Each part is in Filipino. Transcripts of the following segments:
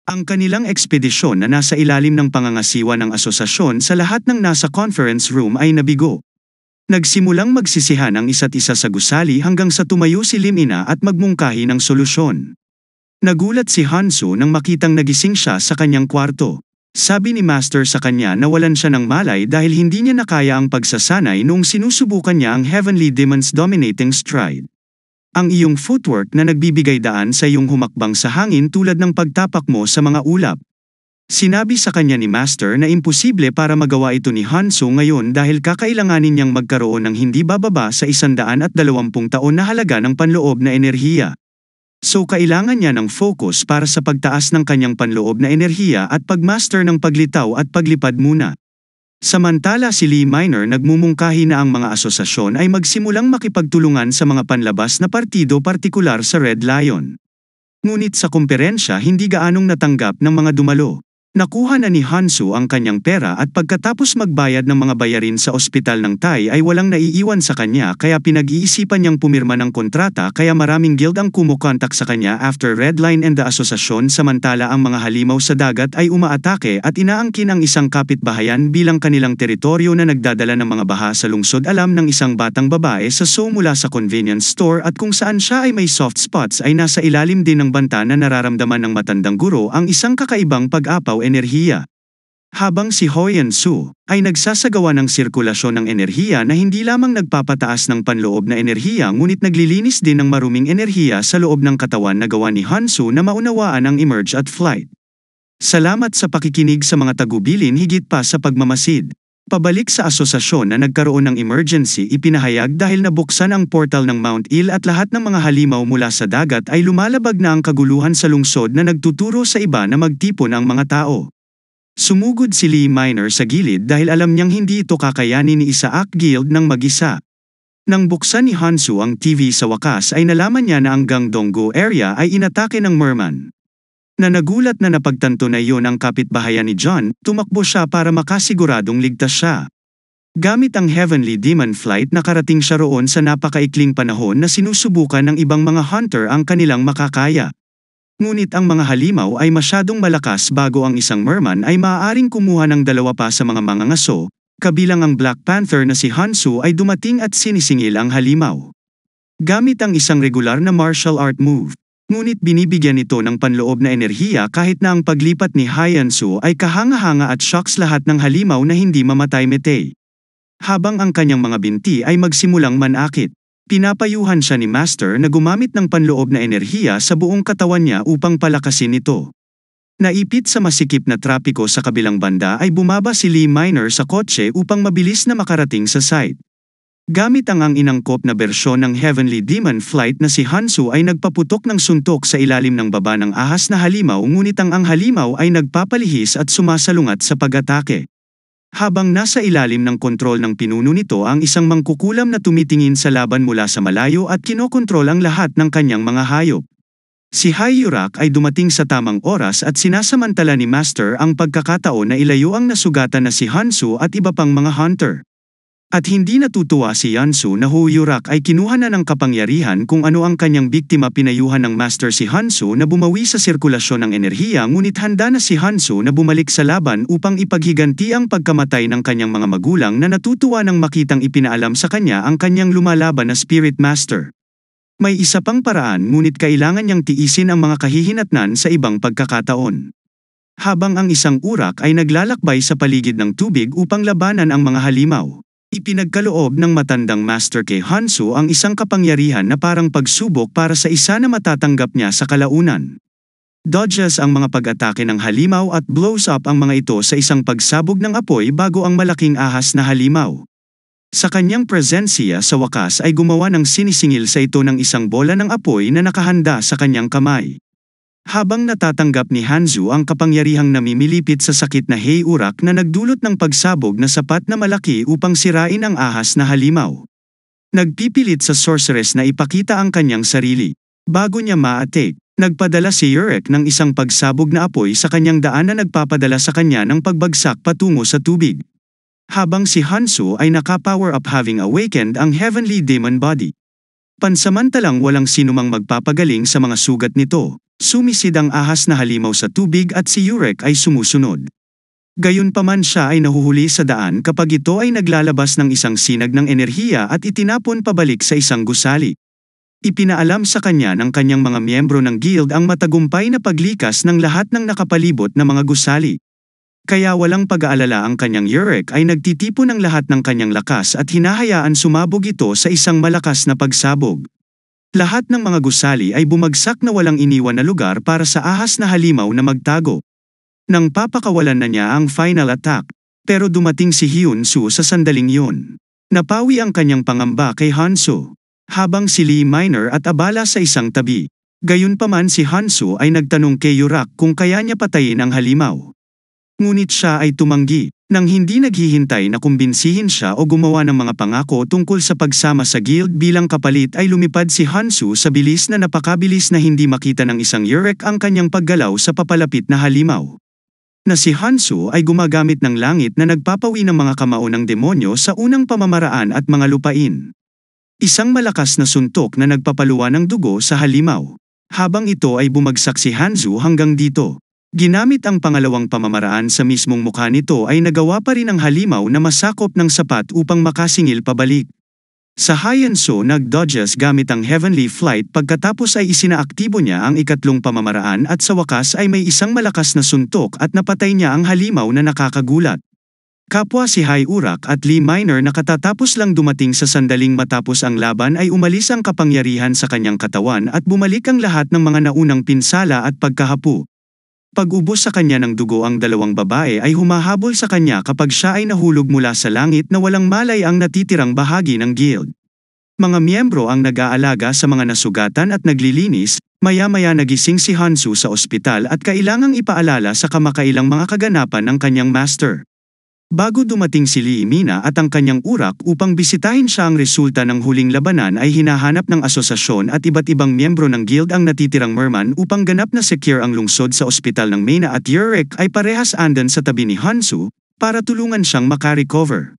Ang kanilang ekspedisyon na nasa ilalim ng pangangasiwa ng asosasyon sa lahat ng nasa conference room ay nabigo. Nagsimulang magsisihan ang isa't isa sa gusali hanggang sa tumayo si Lim-ina at magmungkahi ng solusyon. Nagulat si Hansu nang makitang nagising siya sa kanyang kwarto. Sabi ni Master sa kanya na walan siya ng malay dahil hindi niya nakaya ang pagsasanay noong sinusubukan niya ang Heavenly Demon's Dominating Stride. Ang iyong footwork na nagbibigay daan sa iyong humakbang sa hangin tulad ng pagtapak mo sa mga ulap. Sinabi sa kanya ni Master na imposible para magawa ito ni Hansu ngayon dahil kakailanganin niyang magkaroon ng hindi bababa sa 120 taon na halaga ng panloob na enerhiya. So kailangan niya ng focus para sa pagtaas ng kanyang panloob na enerhiya at pagmaster ng paglitaw at paglipad muna. Samantala si Lee Minor nagmumungkahi na ang mga asosasyon ay magsimulang makipagtulungan sa mga panlabas na partido partikular sa Red Lion. Ngunit sa kumperensya hindi gaanong natanggap ng mga dumalo. Nakuha na ni Hansu ang kanyang pera at pagkatapos magbayad ng mga bayarin sa ospital ng Thai ay walang naiiwan sa kanya kaya pinag-iisipan niyang pumirma ng kontrata kaya maraming guild ang kumukontak sa kanya after Red Line and the asosasyon samantala ang mga halimaw sa dagat ay umaatake at inaangkin ang isang kapitbahayan bilang kanilang teritoryo na nagdadala ng mga baha sa lungsod alam ng isang batang babae sa mula sa convenience store at kung saan siya ay may soft spots ay nasa ilalim din ng banta na nararamdaman ng matandang guro ang isang kakaibang pag-apaw enerhiya. Habang si Hoyan-su ay nagsasagawa ng sirkulasyon ng enerhiya na hindi lamang nagpapataas ng panloob na enerhiya ngunit naglilinis din ng maruming enerhiya sa loob ng katawan na gawa ni Hansu na maunawaan ang emerge at flight. Salamat sa pakikinig sa mga tagubilin higit pa sa pagmamasid. Pabalik sa asosasyon na nagkaroon ng emergency ipinahayag dahil nabuksan ang portal ng Mount Il at lahat ng mga halimaw mula sa dagat ay lumalabag na ang kaguluhan sa lungsod na nagtuturo sa iba na magtipon ang mga tao. Sumugod si Lee Minor sa gilid dahil alam niyang hindi ito kakayanin ni Isaac Guild ng mag-isa. Nang buksan ni Hansu ang TV sa wakas ay nalaman niya na ang Gangdonggo area ay inatake ng merman. Na nagulat na napagtanto na iyon ang kapitbahayan ni John, tumakbo siya para makasiguradong ligtas siya. Gamit ang Heavenly Demon Flight nakarating siya roon sa napakaikling panahon na sinusubukan ng ibang mga hunter ang kanilang makakaya. Ngunit ang mga halimaw ay masyadong malakas bago ang isang merman ay maaaring kumuha ng dalawa pa sa mga mangangaso, kabilang ang Black Panther na si Hansu ay dumating at sinisingil ang halimaw. Gamit ang isang regular na martial art move. Ngunit binibigyan ito ng panloob na enerhiya kahit na ang paglipat ni Hyansu ay kahanga-hanga at shocks lahat ng halimaw na hindi mamatay-metay. Habang ang kanyang mga binti ay magsimulang manakit, pinapayuhan siya ni Master na gumamit ng panloob na enerhiya sa buong katawan niya upang palakasin ito. Naipit sa masikip na trapiko sa kabilang banda ay bumaba si Lee Minor sa kotse upang mabilis na makarating sa site. Gamit ang inangkop na bersyon ng Heavenly Demon Flight na si Hansu ay nagpaputok ng suntok sa ilalim ng baba ng ahas na halimaw ngunit ang halimaw ay nagpapalihis at sumasalungat sa pag-atake. Habang nasa ilalim ng kontrol ng pinuno nito ang isang mangkukulam na tumitingin sa laban mula sa malayo at kinokontrol ang lahat ng kanyang mga hayop. Si Hayurak ay dumating sa tamang oras at sinasamantala ni Master ang pagkakataon na ilayo ang nasugatan na si Hansu at iba pang mga hunter. At hindi natutuwa si Hansu na Huyurak ay kinuha na ng kapangyarihan kung ano ang kanyang biktima pinayuhan ng Master si Hansu na bumawi sa sirkulasyon ng enerhiya ngunit handa na si Hansu na bumalik sa laban upang ipaghiganti ang pagkamatay ng kanyang mga magulang na natutuwa nang makitang ipinaalam sa kanya ang kanyang lumalaban na Spirit Master. May isa pang paraan ngunit kailangan niyang tiisin ang mga kahihinatnan sa ibang pagkakataon. Habang ang isang urak ay naglalakbay sa paligid ng tubig upang labanan ang mga halimaw. Ipinagkaloob ng matandang Master kay Hansu ang isang kapangyarihan na parang pagsubok para sa isa na matatanggap niya sa kalaunan. Dodges ang mga pag-atake ng halimaw at blows up ang mga ito sa isang pagsabog ng apoy bago ang malaking ahas na halimaw. Sa kanyang presensya sa wakas ay gumawa ng sinisingil sa ito ng isang bola ng apoy na nakahanda sa kanyang kamay. Habang natatanggap ni Hansu ang kapangyarihang namimilipit sa sakit na Hayurak na nagdulot ng pagsabog na sapat na malaki upang sirain ang ahas na halimaw. Nagpipilit sa sorceress na ipakita ang kanyang sarili. Bago niya ma-attack, nagpadala si Urek ng isang pagsabog na apoy sa kanyang daan na nagpapadala sa kanya ng pagbagsak patungo sa tubig. Habang si Hansu ay naka-power up having awakened ang Heavenly Demon Body. Pansamantalang walang sinumang magpapagaling sa mga sugat nito. Sumisid ang ahas na halimaw sa tubig at si Yurek ay sumusunod. Gayunpaman siya ay nahuhuli sa daan kapag ito ay naglalabas ng isang sinag ng enerhiya at itinapon pabalik sa isang gusali. Ipinaalam sa kanya ng kanyang mga miyembro ng guild ang matagumpay na paglikas ng lahat ng nakapalibot na mga gusali. Kaya walang pag-aalala ang kanyang Yurek ay nagtitipon ng lahat ng kanyang lakas at hinahayaan sumabog ito sa isang malakas na pagsabog. Lahat ng mga gusali ay bumagsak na walang iniwan na lugar para sa ahas na halimaw na magtago. Nang papakawalan na niya ang final attack, pero dumating si Hyun-soo sa sandaling yun. Napawi ang kanyang pangamba kay Hanso, habang si Lee Minor at abala sa isang tabi. Gayunpaman si Hanso ay nagtanong kay Yurak kung kaya niya patayin ang halimaw. Ngunit siya ay tumanggi, nang hindi naghihintay na kumbinsihin siya o gumawa ng mga pangako tungkol sa pagsama sa guild bilang kapalit ay lumipad si Hanso sa bilis na napakabilis na hindi makita ng isang Yurek ang kanyang paggalaw sa papalapit na halimaw. Na si Hanso ay gumagamit ng langit na nagpapawi ng mga kamao ng demonyo sa unang pamamaraan at mga lupain. Isang malakas na suntok na nagpapaluwa ng dugo sa halimaw. Habang ito ay bumagsak si Hanzo hanggang dito. Ginamit ang pangalawang pamamaraan sa mismong mukha nito ay nagawa pa rin ang halimaw na masakop ng sapat upang makasingil pabalik. Sa Hanzo nag-dodges gamit ang Heavenly Flight pagkatapos ay isinaaktibo niya ang ikatlong pamamaraan at sa wakas ay may isang malakas na suntok at napatay niya ang halimaw na nakakagulat. Kapwa si Hyurak at Lee Minor na katatapos lang dumating sa sandaling matapos ang laban ay umalis ang kapangyarihan sa kanyang katawan at bumalik ang lahat ng mga naunang pinsala at pagkahapo. Pag-ubos sa kanya ng dugo ang dalawang babae ay humahabol sa kanya kapag siya ay nahulog mula sa langit na walang malay ang natitirang bahagi ng guild. Mga miyembro ang nag-aalaga sa mga nasugatan at naglilinis, maya-maya nagising si Hanzo sa ospital at kailangang ipaalala sa kamakailang mga kaganapan ng kanyang master. Bago dumating si Lee Mina at ang kanyang urak upang bisitahin siya ang resulta ng huling labanan ay hinahanap ng asosasyon at iba't ibang miyembro ng guild ang natitirang merman upang ganap na secure ang lungsod sa ospital ng Mina at Yurek ay parehas andan sa tabi ni Hanzo para tulungan siyang makarecover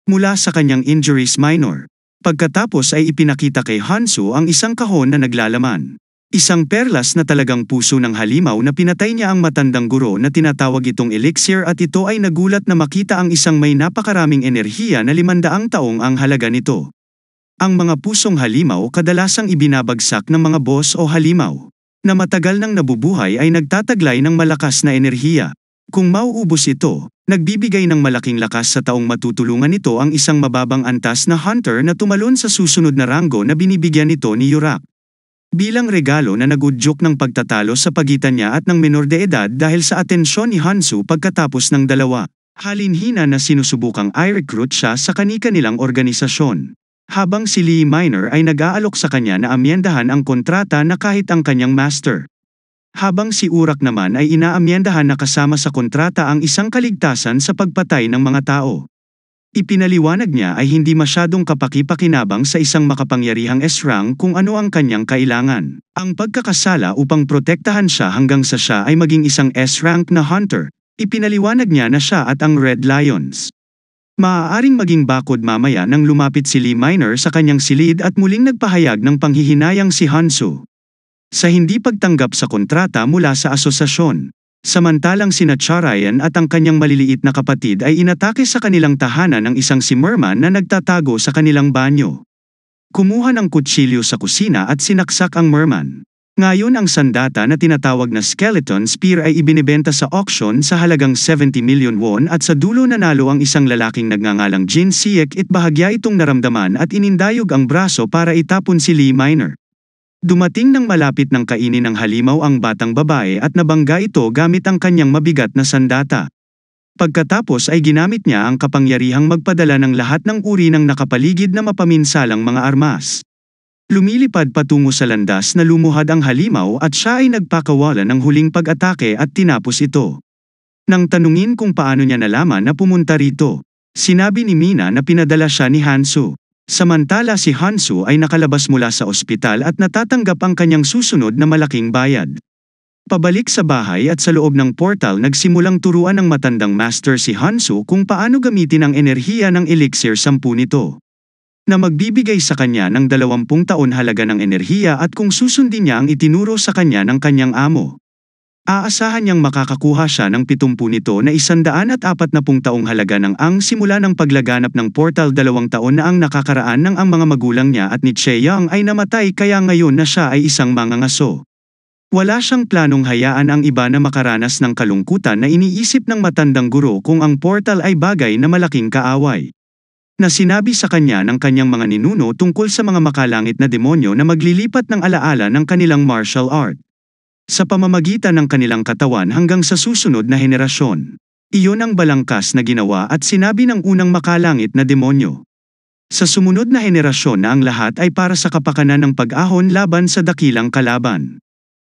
mula sa kanyang injuries minor. Pagkatapos ay ipinakita kay Hanzo ang isang kahon na naglalaman. Isang perlas na talagang puso ng halimaw na pinatay niya ang matandang guro na tinatawag itong elixir at ito ay nagulat na makita ang isang may napakaraming enerhiya na 500 taong ang halaga nito. Ang mga pusong halimaw kadalasang ibinabagsak ng mga boss o halimaw na matagal nang nabubuhay ay nagtataglay ng malakas na enerhiya. Kung mauubos ito, nagbibigay ng malaking lakas sa taong matutulungan nito ang isang mababang antas na hunter na tumalon sa susunod na ranggo na binibigyan nito ni Yurak. Bilang regalo na nagudyok ng pagtatalo sa pagitan niya at ng menor de edad dahil sa atensyon ni Hanzo pagkatapos ng dalawa. Halinhina na sinusubukang i-recruit siya sa kani-kanilang organisasyon. Habang si Lee Minor ay nag-aalok sa kanya na amyendahan ang kontrata na kahit ang kanyang master. Habang si Urak naman ay inaamyendahan na kasama sa kontrata ang isang kaligtasan sa pagpatay ng mga tao. Ipinaliwanag niya ay hindi masyadong kapaki-pakinabang sa isang makapangyarihang S-rank kung ano ang kanyang kailangan. Ang pagkakasala upang protektahan siya hanggang sa siya ay maging isang S-rank na hunter, ipinaliwanag niya na siya at ang Red Lions. Maaaring maging bakod mamaya nang lumapit si Lee Minor sa kanyang silid at muling nagpahayag ng panghihinayang si Hanzo sa hindi pagtanggap sa kontrata mula sa asosasyon. Samantalang sina Charayan at ang kanyang maliliit na kapatid ay inatake sa kanilang tahanan ng isang si Merman na nagtatago sa kanilang banyo. Kumuha ng kutsilyo sa kusina at sinaksak ang Merman. Ngayon ang sandata na tinatawag na Skeleton Spear ay ibinebenta sa auction sa halagang 70 million won at sa dulo nanalo ang isang lalaking nagngangalang Jin Siek at bahagya itong naramdaman at inindayog ang braso para itapon si Lee Minor. Dumating nang malapit ng kainin ng halimaw ang batang babae at nabangga ito gamit ang kanyang mabigat na sandata. Pagkatapos ay ginamit niya ang kapangyarihang magpadala ng lahat ng uri ng nakapaligid na mapaminsalang mga armas. Lumilipad patungo sa landas na lumuhad ang halimaw at siya ay nagpakawala ng huling pag-atake at tinapos ito. Nang tanungin kung paano niya nalaman na pumunta rito, sinabi ni Mina na pinadala siya ni Hanzo. Samantala si Hanzo ay nakalabas mula sa ospital at natatanggap ang kanyang susunod na malaking bayad. Pabalik sa bahay at sa loob ng portal nagsimulang turuan ng matandang master si Hanzo kung paano gamitin ang enerhiya ng elixir 10 nito. na magbibigay sa kanya ng 20 taon halaga ng enerhiya at kung susundin niya ang itinuro sa kanya ng kanyang amo. Aasahan niyang makakakuha siya ng 70 nito na 140 taong halaga ng ang simula ng paglaganap ng portal 2 taon na ang nakakaraan ng ang mga magulang niya at ni Chae-young ay namatay kaya ngayon na siya ay isang mangangaso. Wala siyang planong hayaan ang iba na makaranas ng kalungkutan na iniisip ng matandang guro kung ang portal ay bagay na malaking kaaway. Na sinabi sa kanya ng kanyang mga ninuno tungkol sa mga makalangit na demonyo na maglilipat ng alaala ng kanilang martial art sa pamamagitan ng kanilang katawan hanggang sa susunod na henerasyon. Iyon ang balangkas na ginawa at sinabi ng unang makalangit na demonyo. Sa sumunod na henerasyon na ang lahat ay para sa kapakanan ng pag-ahon laban sa dakilang kalaban.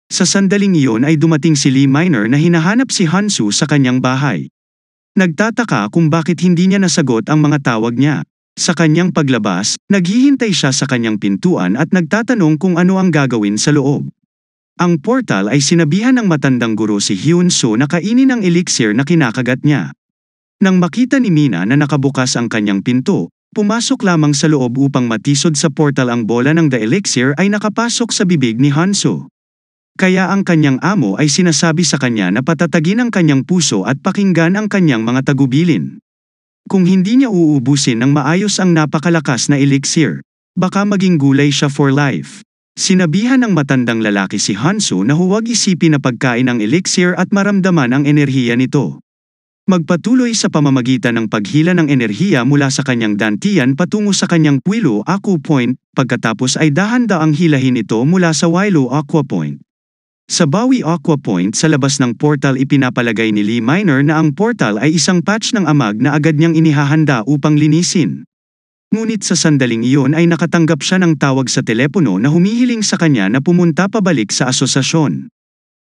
Sa sandaling iyon ay dumating si Lee Minor na hinahanap si Hansu sa kanyang bahay. Nagtataka kung bakit hindi niya nasagot ang mga tawag niya. Sa kanyang paglabas, naghihintay siya sa kanyang pintuan at nagtatanong kung ano ang gagawin sa loob. Ang portal ay sinabihan ng matandang guro si Hyun-soo na kainin ang elixir na kinakagat niya. Nang makita ni Mina na nakabukas ang kanyang pinto, pumasok lamang sa loob upang matisod sa portal ang bola ng the elixir ay nakapasok sa bibig ni Hansu. Kaya ang kanyang amo ay sinasabi sa kanya na patatagin ang kanyang puso at pakinggan ang kanyang mga tagubilin. Kung hindi niya uubusin ng maayos ang napakalakas na elixir, baka maging gulay siya for life. Sinabihan ng matandang lalaki si Hansu na huwag isipin na pagkain ang elixir at maramdaman ang enerhiya nito. Magpatuloy sa pamamagitan ng paghila ng enerhiya mula sa kanyang dantian patungo sa kanyang Wilo Aqua Point, pagkatapos ay dahan-daang hilahin ito mula sa Wilo Aqua Point. Sa Bawi Aqua Point sa labas ng portal ipinapalagay ni Lee Minor na ang portal ay isang patch ng amag na agad niyang inihahanda upang linisin. Ngunit sa sandaling iyon ay nakatanggap siya ng tawag sa telepono na humihiling sa kanya na pumunta pabalik sa asosasyon.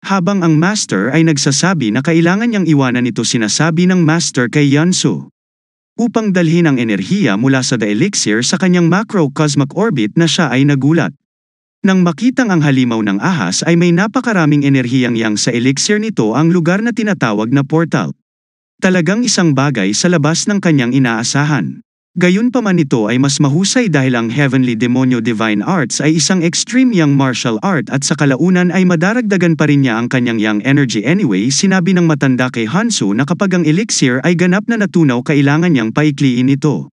Habang ang master ay nagsasabi na kailangan niyang iwanan ito sinasabi ng master kay Hyun-soo upang dalhin ang enerhiya mula sa the elixir sa kanyang macrocosmic orbit na siya ay nagulat. Nang makitang ang halimaw ng ahas ay may napakaraming enerhiyang yang sa elixir nito ang lugar na tinatawag na portal. Talagang isang bagay sa labas ng kanyang inaasahan. Gayunpaman ito ay mas mahusay dahil ang Heavenly Demonyo Divine Arts ay isang extreme yang martial art at sa kalaunan ay madaragdagan pa rin niya ang kanyang yang energy anyway. Sinabi ng matanda kay Hansu na kapag ang elixir ay ganap na natunaw kailangan niyang paikliin ito.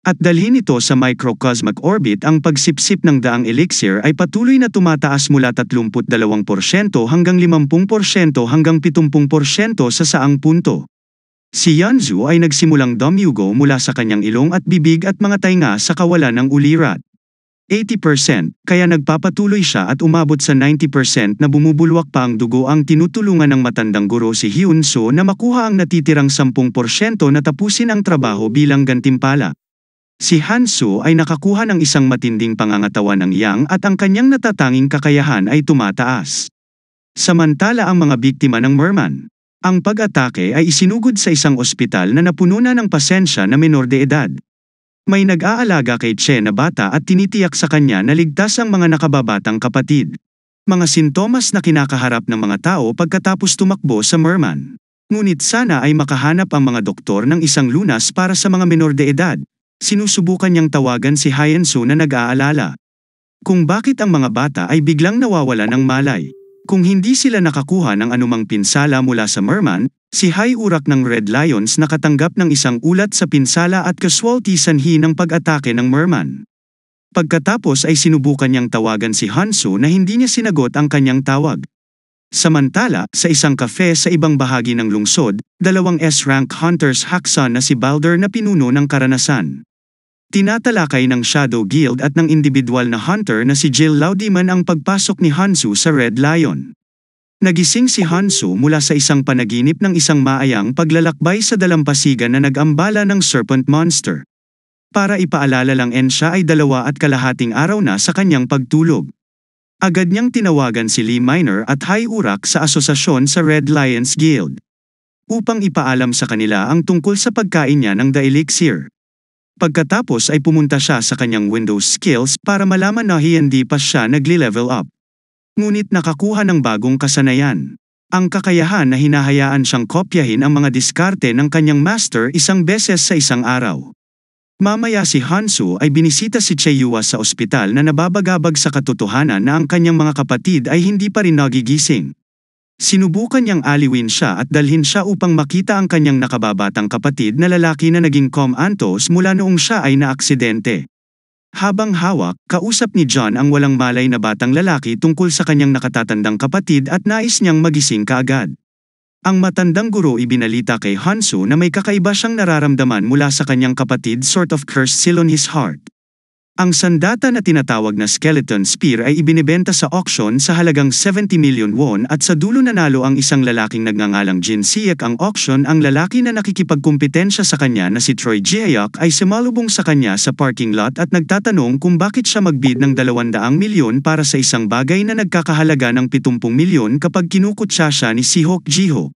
At dalhin ito sa microcosmic orbit. Ang pagsipsip ng daang elixir ay patuloy na tumataas mula 32% hanggang 50% hanggang 70% sa saang punto. Si Hyun-soo ay nagsimulang dumuyugo mula sa kanyang ilong at bibig at mga tainga sa kawalan ng ulirat. 80%, kaya nagpapatuloy siya at umabot sa 90% na bumubulwak pa ang dugo. Ang tinutulungan ng matandang guro si Hyun-soo na makuha ang natitirang 10% na tapusin ang trabaho bilang gantimpala. Si Hansu ay nakakuha ng isang matinding pangangatawan ng yang at ang kanyang natatanging kakayahan ay tumataas. Samantala ang mga biktima ng merman. Ang pag-atake ay isinugod sa isang ospital na napuno na ng pasensya na menor de edad. May nag-aalaga kay Che na bata at tinitiyak sa kanya na ligtas ang mga nakababatang kapatid. Mga sintomas na kinakaharap ng mga tao pagkatapos tumakbo sa merman. Ngunit sana ay makahanap ang mga doktor ng isang lunas para sa mga menor de edad. Sinusubukan niyang tawagan si Hyun-soo na nag-aalala kung bakit ang mga bata ay biglang nawawala ng malay. Kung hindi sila nakakuha ng anumang pinsala mula sa merman, si Hyurak ng Red Lions nakatanggap ng isang ulat sa pinsala at casualty sanhi ng pag-atake ng merman. Pagkatapos ay sinubukan niyang tawagan si Hansu na hindi niya sinagot ang kanyang tawag. Samantala, sa isang cafe sa ibang bahagi ng lungsod, 2 S-rank hunters haksan na si Balder na pinuno ng karanasan. Tinatalakay ng Shadow Guild at ng individual na hunter na si Jill Laudiman ang pagpasok ni Hansu sa Red Lion. Nagising si Hansu mula sa isang panaginip ng isang maayang paglalakbay sa dalampasigan na nag-ambala ng Serpent Monster. Para ipaalala lang siya ay 2.5 araw na sa kanyang pagtulog. Agad niyang tinawagan si Lee Minor at Hyurak sa asosasyon sa Red Lions Guild upang ipaalam sa kanila ang tungkol sa pagkain niya ng the elixir. Pagkatapos ay pumunta siya sa kanyang Windows skills para malaman na hindi pa siya nagli-level up. Ngunit nakakuha ng bagong kasanayan. Ang kakayahan na hinahayaan siyang kopyahin ang mga diskarte ng kanyang master isang beses sa isang araw. Mamaya si Hansu ay binisita si Cheyua sa ospital na nababagabag sa katotohanan na ang kanyang mga kapatid ay hindi pa rin nagigising. Sinubukan niyang aliwin siya at dalhin siya upang makita ang kanyang nakababatang kapatid na lalaki na naging comatose mula noong siya ay naaksidente. Habang hawak, kausap ni John ang walang malay na batang lalaki tungkol sa kanyang nakatatandang kapatid at nais niyang magising kaagad. Ang matandang guro ibinalita kay Hansu na may kakaiba siyang nararamdaman mula sa kanyang kapatid, sort of cursed seal on his heart. Ang sandata na tinatawag na skeleton spear ay ibinebenta sa auction sa halagang 70 million won at sa dulo nanalo ang isang lalaking nagngangalang Jin Siak. Ang auction, ang lalaki na nakikipagkumpetensya sa kanya na si Troy Jaehyuk ay sumalubong sa kanya sa parking lot at nagtatanong kung bakit siya magbid ng 200 milyon para sa isang bagay na nagkakahalaga ng 70 milyon kapag kinukutsa siya ni Sihok Jiho.